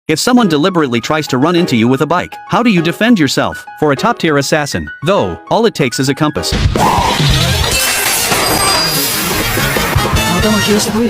If someone deliberately tries to run into you with a bike, how do you defend yourself? For a top-tier assassin, though, all it takes is a compass.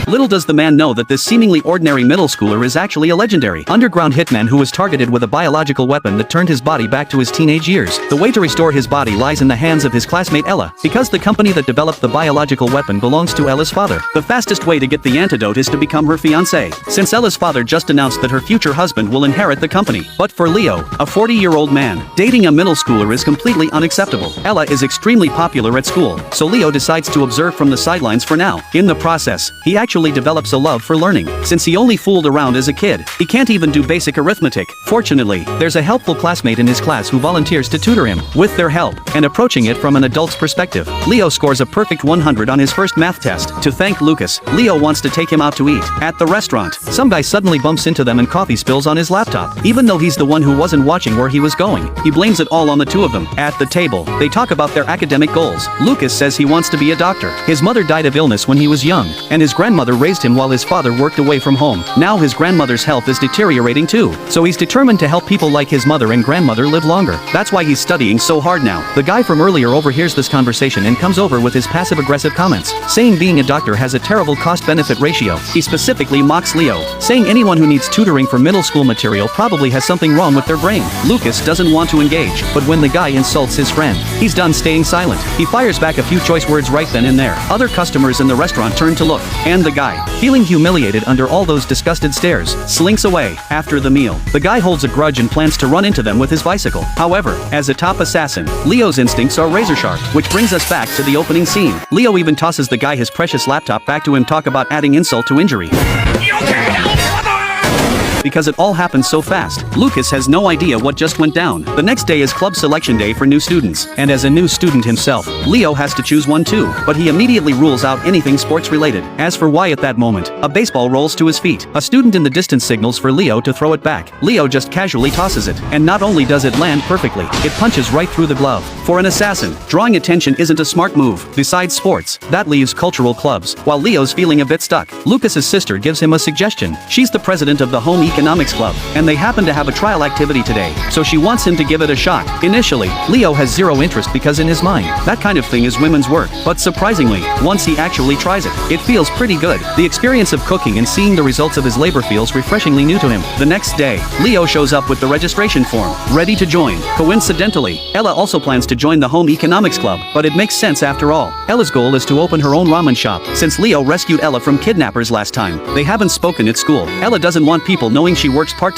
Little does the man know that this seemingly ordinary middle schooler is actually a legendary underground hitman who was targeted with a biological weapon that turned his body back to his teenage years. The way to restore his body lies in the hands of his classmate Ella, because the company that developed the biological weapon belongs to Ella's father. The fastest way to get the antidote is to become her fiancé, since Ella's father just announced that her future husband will inherit the company. But for Leo, a 40-year-old man, dating a middle schooler is completely unacceptable. Ella is extremely popular at school, so Leo decides to observe from the sidelines for now. In the process, he actually develops a love for learning, since he only fooled around as a kid. He can't even do basic arithmetic. Fortunately, there's a helpful classmate in his class who volunteers to tutor him. With their help, and approaching it from an adult's perspective, Leo scores a perfect 100 on his first math test. To thank Lucas, Leo wants to take him out to eat. At the restaurant, some guy suddenly bumps into them and coffee spills on his laptop. Even though he's the one who wasn't watching where he was going, he blames it all on the two of them. At the table, they talk about their academic goals. Lucas says he wants to be a doctor. His mother died of illness when he was young, and his grandmother raised him while his father worked away from home. Now his grandmother's health is deteriorating too, so he's determined to help people like his mother and grandmother live longer. That's why he's studying so hard now. The guy from earlier overhears this conversation and comes over with his passive-aggressive comments, saying being a doctor has a terrible cost-benefit ratio. He specifically mocks Leo, saying anyone who needs tutoring for middle school material probably has something wrong with their brain. Lucas doesn't want to engage, but when the guy insults his friend, he's done staying silent. He fires back a few choice words right then and there. Other customers in the restaurant turn to look, and the guy, feeling humiliated under all those disgusted stares, slinks away. After the meal, the guy holds a grudge and plans to run into them with his bicycle. However, as a top assassin, Leo's instincts are razor sharp, which brings us back to the opening scene. Leo even tosses the guy his precious laptop back to him. Talk about adding insult to injury. Because it all happens so fast, Lucas has no idea what just went down. The next day is club selection day for new students, and as a new student himself, Leo has to choose one too, but he immediately rules out anything sports related. As for why at that moment, a baseball rolls to his feet. A student in the distance signals for Leo to throw it back. Leo just casually tosses it, and not only does it land perfectly, it punches right through the glove. For an assassin, drawing attention isn't a smart move. Besides sports, that leaves cultural clubs. While Leo's feeling a bit stuck, Lucas's sister gives him a suggestion. She's the president of the home economics club, and they happen to have a trial activity today, so she wants him to give it a shot. Initially, Leo has zero interest because in his mind, that kind of thing is women's work, but surprisingly, once he actually tries it, it feels pretty good. The experience of cooking and seeing the results of his labor feels refreshingly new to him. The next day, Leo shows up with the registration form, ready to join. Coincidentally, Ella also plans to join the home economics club, but it makes sense after all. Ella's goal is to open her own ramen shop, since Leo rescued Ella from kidnappers last time. They haven't spoken at school. Ella doesn't want people knowing she works part-time